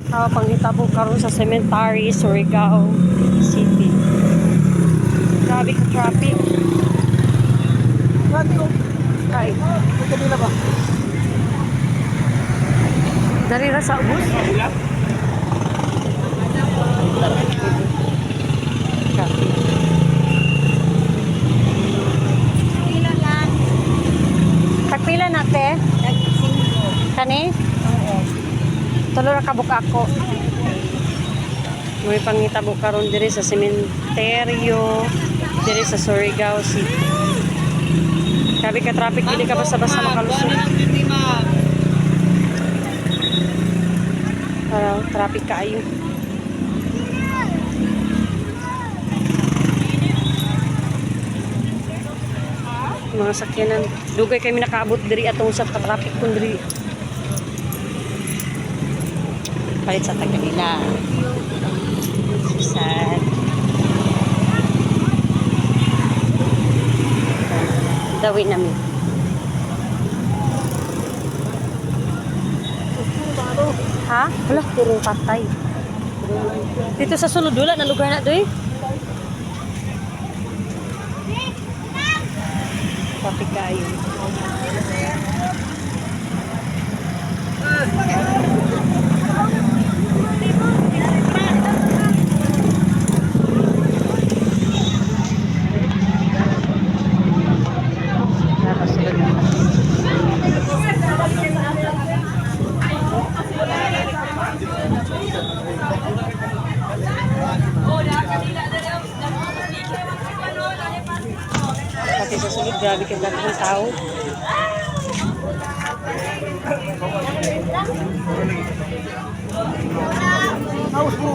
Panghitabo karon sa Cemetery, Surigao City. Grabe ka traffic. Ay, Kanila ba? narira sa ubos. Traffic. Pila lang. Tagpila nate? Kani? Tulo ra kabuk ako. May panghitabo karon diri sa sementeryo diri sa Surigao City. Grabe ka traffic, hindi ka basta-basta makalusot. Traffic kaayo. Mga sakyanan. Dugay kami nakaabot diri atong sa traffic kun diri. Palit sa taga-ila. Sad. Dawi namin. Ha? Wala, puro patay. Dito sa sulod wala na lugar na doy. Traffic kayo. Nakasulod na. Pati sa sulod, grabe ka dami ng tao. House mo.